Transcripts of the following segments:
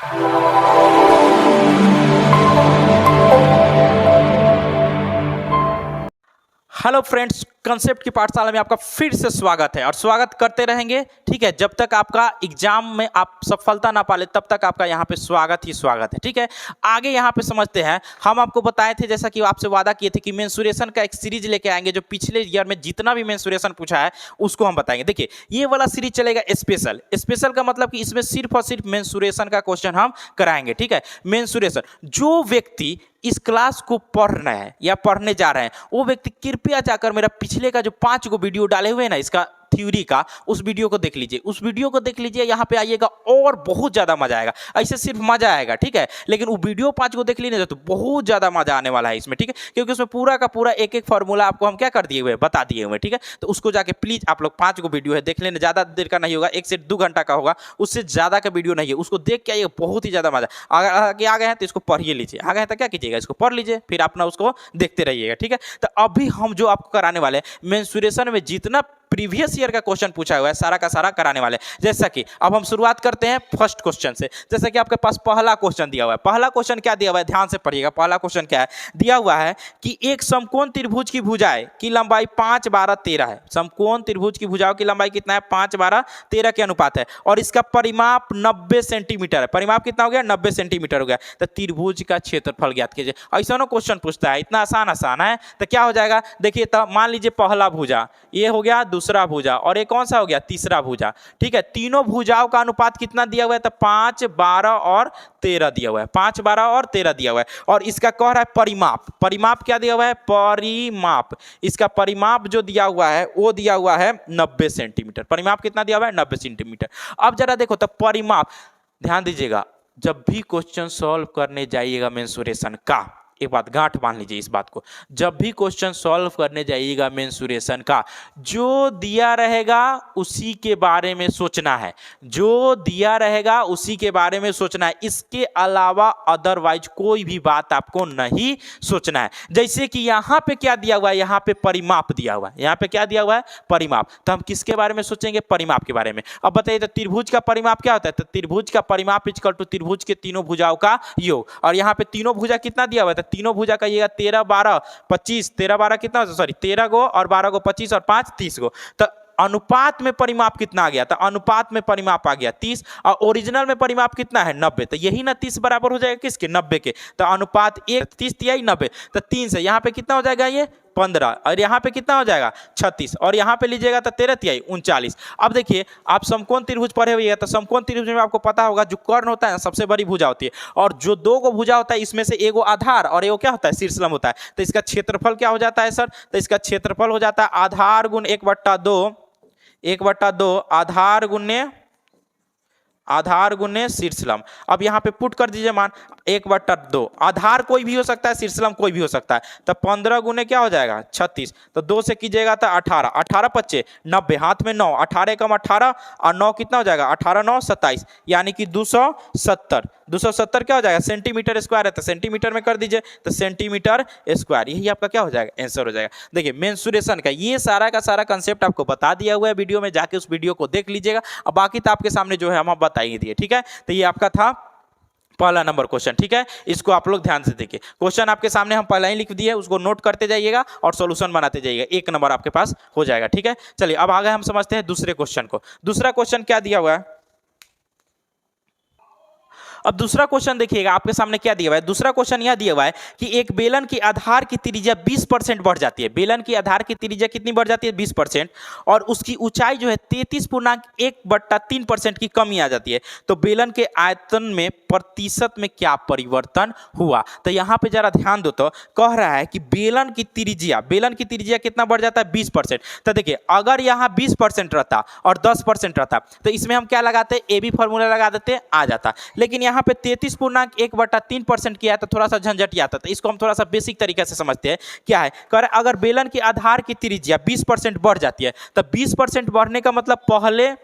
Hello friends, concept की पाठशाला में आपका फिर से स्वागत है और स्वागत करते रहेंगे। ठीक है, जब तक आपका एग्जाम में आप सफलता ना पाले तब तक आपका यहाँ पे स्वागत ही स्वागत है। ठीक है, आगे यहाँ पे समझते हैं। हम आपको बताए थे, जैसा कि आपसे वादा किए थे कि मेंसुरेशन का एक सीरीज लेके आएंगे, जो पिछले ईयर में जितना भी मेंसुरेशन पूछा है उसको हम बताएंगे। देखिए, ये वाला सीरीज चलेगा स्पेशल। स्पेशल का मतलब कि इसमें सिर्फ और सिर्फ मेंसुरेशन का क्वेश्चन हम कराएंगे। ठीक है, मेंसुरेशन जो व्यक्ति इस क्लास को पढ़ रहे हैं या पढ़ने जा रहे हैं, वो व्यक्ति कृपया जाकर मेरा पिछले का जो 5 गो वीडियो डाले हुए हैं ना, इसका थ्योरी का, उस वीडियो को देख लीजिए। उस वीडियो को देख लीजिए, यहाँ पे आइएगा और बहुत ज़्यादा मजा आएगा। ऐसे सिर्फ मजा आएगा, ठीक है, लेकिन वो वीडियो 5 को देख लीजिए तो बहुत ज़्यादा मजा आने वाला है इसमें। ठीक है, क्योंकि उसमें पूरा का पूरा एक एक फॉर्मूला आपको हम क्या कर दिए हुए, बता दिए हुए। ठीक है, तो उसको जाके प्लीज़ आप लोग 5 गो वीडियो है देख लेना। ज़्यादा देर का नहीं होगा, 1 से 2 घंटा का होगा, उससे ज़्यादा का वीडियो नहीं है। उसको देख के आइएगा, बहुत ही ज़्यादा मजा। अगर आगे आ गए हैं तो इसको पढ़िए लीजिए, आ गए हैं तो क्या कीजिएगा, इसको पढ़ लीजिए, फिर अपना उसको देखते रहिएगा। ठीक है, तो अभी हम जो आपको कराने वाले हैं मेंसुरेशन में जितना प्रीवियस ईयर का क्वेश्चन पूछा हुआ है सारा का सारा कराने वाले। जैसा कि अब हम शुरुआत करते हैं फर्स्ट क्वेश्चन से। जैसा कि आपके पास पहला क्वेश्चन दिया हुआ है। पहला क्वेश्चन क्या दिया हुआ है, ध्यान से पढ़िएगा। पहला क्वेश्चन क्या है, दिया हुआ है कि एक समकोण त्रिभुज की भुजाएं की लंबाई 5, 12, 13 है। समकोण त्रिभुज की भुजाओं की लंबाई कितना है, 5, 12, 13 के अनुपात है, और इसका परिमाप 90 सेंटीमीटर है। परिमाप कितना हो गया, 90 सेंटीमीटर हो गया। तो त्रिभुज का क्षेत्रफल ज्ञात कीजिए। ऐसा ना क्वेश्चन पूछता है, इतना आसान आसान है। तो क्या हो जाएगा, देखिए, तो मान लीजिए पहला भुजा ये हो गया, दूसरा भुजा, और ये कौन सा हो गया, तीसरा भुजा। ठीक है, तीनों भुजाओं का अनुपात कितना दिया हुआ है, तो 5, 12 और 13 दिया हुआ है। 5, 12 और 13 दिया हुआ है, और इसका कह रहा है परिमाप। परिमाप क्या दिया हुआ है, परिमाप। इसका परिमाप जो दिया हुआ है वो दिया हुआ है 90 सेंटीमीटर। परिमाप कितना दिया हुआ है, 90 सेंटीमीटर। अब जरा देखो तो परिमाप, ध्यान दीजिएगा, जब भी क्वेश्चन सॉल्व करने जाइएगा मेंसुरेशन का, एक बात गांठ मान लीजिए इस बात को, जब भी क्वेश्चन सॉल्व करने जाइएगा मेंसुरेशन का, जो दिया रहेगा उसी के बारे में सोचना है। जो दिया रहेगा उसी के बारे में सोचना है, इसके अलावा अदरवाइज कोई भी बात आपको नहीं सोचना है। जैसे कि यहाँ पे क्या दिया हुआ है, यहाँ पे परिमाप दिया हुआ है। यहाँ पे क्या दिया हुआ है, परिमाप। तो हम किसके बारे में सोचेंगे, परिमाप के बारे में। अब बताइए, तो त्रिभुज का परिमाप क्या होता है, तो त्रिभुज का परिमाप इक्वल टू त्रिभुज के तीनों भुजाओं का योग। और यहाँ पे तीनों भुजा कितना दिया हुआ है, तीनों भुजा का ये 13, 12, 25, 13, 12 कितना, सॉरी 13 गो, और 12 गो 25, और 5 30 गो। तो अनुपात में परिमाप कितना आ गया, तो अनुपात में परिमाप आ गया 30, और ओरिजिनल में परिमाप कितना है, 90। तो यही ना 30 बराबर हो जाएगा किसके, 90 के। तो अनुपात 1, 30 दिया 90, तो 3 से यहाँ पे कितना हो जाएगा, ये 15, और यहाँ पे कितना हो जाएगा 36, और यहाँ पे लीजिएगा तो 13 तिहाई 39। अब देखिए, आप समकोण त्रिभुज पढ़े हुए हैं, तो समकोण त्रिभुज में आपको पता होगा जो कर्ण होता है सबसे बड़ी भुजा होती है, और जो 2 गो भुजा होता है इसमें से एगो आधार और एगो क्या होता है, शीर्षलंब होता है। तो इसका क्षेत्रफल क्या हो जाता है सर, तो इसका क्षेत्रफल हो जाता है आधार गुण 1/2, 1/2 आधार गुने शीर्षलंब। अब यहाँ पे पुट कर दीजिए मान 1/2। आधार कोई भी हो सकता है, शीर्षलंब कोई भी हो सकता है। तो 15 गुने क्या हो जाएगा, 36। तो 2 से कीजिएगा तो 18, 18 पच्चे 90, हाथ में 9, 18 कम 18 और 9 कितना हो जाएगा, 18 9 27, यानी कि 270। 270 क्या हो जाएगा, सेंटीमीटर स्क्वायर है, तो सेंटीमीटर में कर दीजिए, तो सेंटीमीटर स्क्वायर, यही आपका क्या हो जाएगा, आंसर हो जाएगा। देखिए, मेंसुरेशन का ये सारा का सारा कंसेप्ट आपको बता दिया हुआ है वीडियो में, जाके उस वीडियो को देख लीजिएगा। अब बाकी तो आपके सामने जो है हम बताइए दिए। ठीक है, तो ये आपका था पहला नंबर क्वेश्चन। ठीक है, इसको आप लोग ध्यान से देखिए। क्वेश्चन आपके सामने हम पहले ही लिख दिए, उसको नोट करते जाइएगा और सॉल्यूशन बनाते जाइएगा, 1 नंबर आपके पास हो जाएगा। ठीक है, चलिए अब आगे हम समझते हैं दूसरे क्वेश्चन को। दूसरा क्वेश्चन क्या दिया हुआ है, अब दूसरा क्वेश्चन देखिएगा आपके सामने क्या दिया हुआ है। दूसरा क्वेश्चन यह दिया हुआ है कि एक बेलन की आधार की त्रिज्या 20% बढ़ जाती है। बेलन की आधार की त्रिज्या कितनी बढ़ जाती है, 20%, और उसकी ऊंचाई जो है 33.1/3% की कमी आ जाती है। तो बेलन के आयतन में प्रतिशत में क्या परिवर्तन हुआ। तो यहाँ पे जरा ध्यान दो, तो कह रहा है कि बेलन की त्रिज्या कितना बढ़ जाता है, 20%। तो देखिए, अगर यहाँ 20% रहता और 10% रहता तो इसमें हम क्या लगाते, ए बी फॉर्मूला लगा देते, आ जाता। लेकिन यहाँ पे 33.1/3% किया है तो थोड़ा सा झंझट आता। तो इसको हम थोड़ा सा बेसिक तरीके से समझते हैं। क्या है, कर अगर बेलन की आधार की त्रिज्या 20% बढ़ जाती है तो 20% बढ़ने का मतलब पहले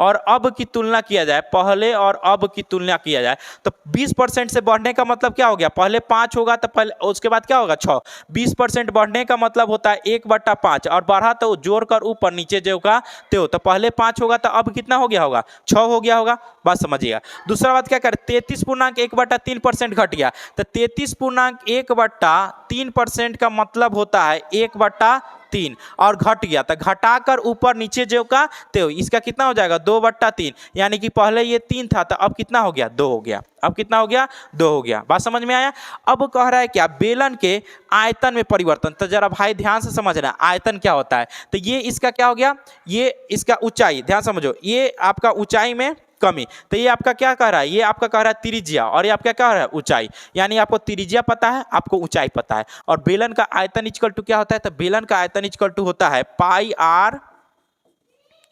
और अब की तुलना किया जाए, पहले और अब की तुलना किया जाए, तो 20% से बढ़ने का मतलब क्या हो गया, पहले 5 होगा तो पहले उसके बाद क्या होगा 6। 20% बढ़ने का मतलब होता है 1/5, और बढ़ा तो जोड़कर ऊपर नीचे जो का तो पहले 5 होगा तो अब कितना हो गया होगा, 6 हो गया होगा। बात समझिएगा। दूसरा बात क्या कर, 33.1/3% घट गया, तो 33.1/3% का मतलब होता है 1/3, और घट गया तो घटाकर ऊपर नीचे जो का तो इसका कितना हो जाएगा 2/3, यानी कि पहले ये 3 था तो अब कितना हो गया 2 हो गया। अब कितना हो गया 2 हो गया। बात समझ में आया। अब कह रहा है क्या, बेलन के आयतन में परिवर्तन। तो जरा भाई ध्यान से समझना आयतन क्या होता है। तो ये इसका क्या हो गया, ये इसका ऊंचाई, ध्यान समझो, ये आपका ऊंचाई में कमी, तो ये आपका क्या कह रहा है, ये आपका कह रहा है त्रिज्या, और ये आपका क्या कह रहा है ऊंचाई। यानी आपको त्रिज्या पता है, आपको ऊंचाई पता है, और बेलन का आयतन इक्वल टू क्या होता है, तो बेलन का आयतन इक्वल टू होता है पाई आर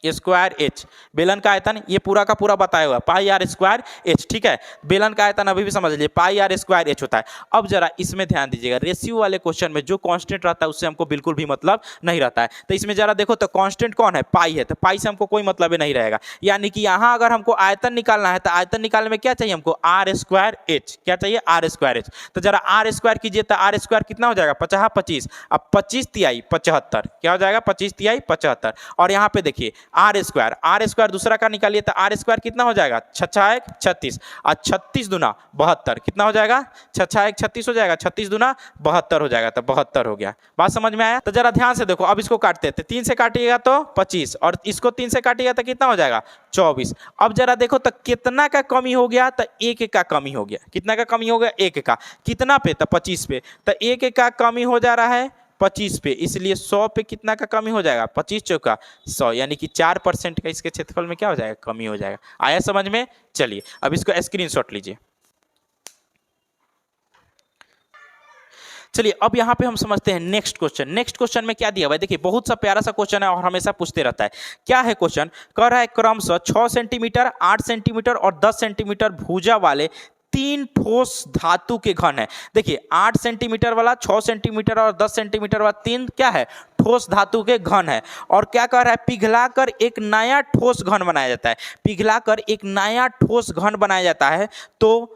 स्क्वायर एच। बेलन का आयतन ये पूरा का पूरा बताया हुआ पाई आर स्क्वायर एच, ठीक है। बेलन का आयतन अभी भी समझ लीजिए पाई आर स्क्वायर एच होता है। अब जरा इसमें ध्यान दीजिएगा, रेशियो वाले क्वेश्चन में जो कांस्टेंट रहता है उससे हमको बिल्कुल भी मतलब नहीं रहता है। तो इसमें जरा देखो तो कांस्टेंट कौन है, पाई है, तो पाई से हमको कोई मतलब नहीं रहेगा। यानी कि यहाँ अगर हमको आयतन निकालना है तो आयतन निकालने में क्या चाहिए हमको, आर स्क्वायर एच। क्या चाहिए, आर स्क्वायर एच। तो जरा आर स्क्वायर कीजिए, तो आर स्क्वायर कितना हो जाएगा 50 25, अब 25 तिहाई 75, क्या हो जाएगा 25 तिहाई 75। और यहाँ पे देखिए आर स्क्वायर दूसरा का निकालिए, तो आर स्क्वायर कितना हो जाएगा 6×1 36, और 36 दूना 72, कितना हो जाएगा 6×1 36 हो जाएगा, 36 दूना 72 हो जाएगा, तो 72 हो गया। बात समझ में आया। तो जरा ध्यान से देखो, अब इसको काटते थे, 3 से काटिएगा तो 25, और इसको 3 से काटिएगा तो कितना हो जाएगा 24। अब जरा देखो तो कितना का कमी हो गया, तो 1 का कमी हो गया। कितना का कमी हो गया, 1 का। कितना पे, तो 25 पे, तो 1 का कमी हो जा रहा है 25 पे, इसलिए 100 पे कितना का कमी हो जाएगा 25 चौका 100, यानी कि 4% का इसके क्षेत्रफल में क्या हो जाएगा, कमी हो जाएगा। आया समझ में। चलिए अब इसको स्क्रीनशॉट लीजिए। चलिए अब यहाँ पे हम समझते हैं नेक्स्ट क्वेश्चन। नेक्स्ट क्वेश्चन में क्या दिया हुआ है, देखिए बहुत सा प्यारा सा क्वेश्चन है और हमेशा पूछते रहता है। क्या है क्वेश्चन, कह रहा है क्रमशः 6 सेंटीमीटर 8 सेंटीमीटर और 10 सेंटीमीटर भुजा वाले 3 ठोस धातु के घन है। देखिए 8 सेंटीमीटर वाला, 6 सेंटीमीटर और 10 सेंटीमीटर वाला 3 क्या है, ठोस धातु के घन है। और क्या कह रहा है, पिघलाकर एक नया ठोस घन बनाया जाता है। पिघलाकर एक नया ठोस घन बनाया जाता है, तो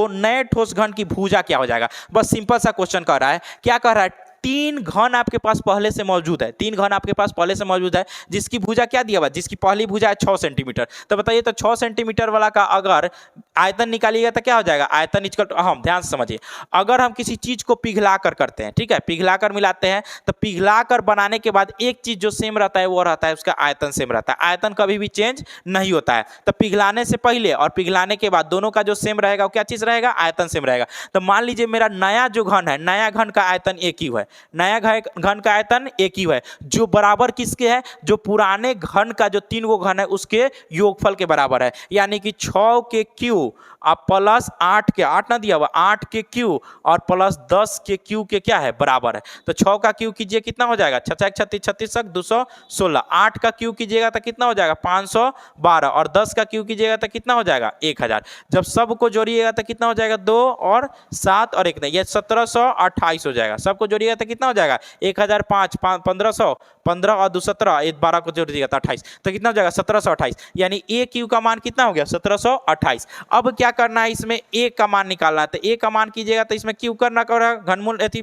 नए ठोस घन की भुजा क्या हो जाएगा। बस सिंपल सा क्वेश्चन कह रहा है। क्या कह रहा है, 3 घन आपके पास पहले से मौजूद है, 3 घन आपके पास पहले से मौजूद है, जिसकी भुजा क्या दिया हुआ, जिसकी पहली भुजा है 6 सेंटीमीटर। तो बताइए, तो 6 सेंटीमीटर वाला का अगर आयतन निकालिएगा तो क्या हो जाएगा, आयतन इक्वल टू, हम ध्यान से समझिए, अगर हम किसी चीज को पिघलाकर करते हैं, ठीक है, पिघलाकर मिलाते हैं, तो पिघलाकर बनाने के बाद एक चीज जो सेम रहता है वो रहता है उसका आयतन सेम रहता है। आयतन कभी भी चेंज नहीं होता है। तो पिघलाने से पहले और पिघलाने के बाद दोनों का जो सेम रहेगा वो क्या चीज रहेगा, आयतन सेम रहेगा। तो मान लीजिए मेरा नया जो घन है, नया घन का आयतन एक ही है, नया घन का आयतन एक ही है, जो बराबर किसके है, जो पुराने घन का जो 3 गो घन है उसके योगफल के बराबर है। यानी कि 6 के क्यू अब प्लस 8 के, 8 ना दिया हुआ, 8 के क्यू और प्लस 10 के क्यू के क्या है, बराबर है। तो 6 का क्यू कीजिए कितना हो जाएगा, 6 36 36 216। 8 का क्यू कीजिएगा तो कितना हो जाएगा 512, और 10 का क्यू कीजिएगा तो कितना हो जाएगा 1000। जब सबको जोड़िएगा तो कितना हो जाएगा 2 और 7 और 1 नहीं, ये 1728 हो जाएगा। सबको जोड़िएगा तो कितना हो जाएगा 1005, 1500, 15 और 2 17, 12 को जोड़ दिएगा तो 28, तो कितना हो जाएगा 1728। यानी ए क्यू का मान कितना हो गया 1728। अब क्या करना है, इसमें ए का मान निकालना है। तो ए का मान कीजिएगा तो इसमें क्यू करना होगा घनमूल थी,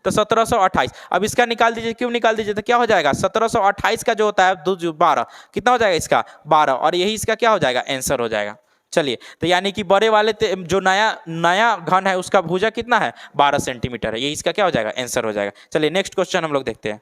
तो 1728। अब इसका निकाल दीजिए, क्यों निकाल दीजिए, तो क्या हो जाएगा 1728 का जो होता है 2 12, कितना हो जाएगा इसका 12, और यही इसका क्या हो जाएगा आंसर हो जाएगा। चलिए, तो यानी कि बड़े वाले जो नया घन है उसका भुजा कितना है 12 सेंटीमीटर है, ये इसका क्या हो जाएगा आंसर हो जाएगा। चलिए नेक्स्ट क्वेश्चन हम लोग देखते हैं।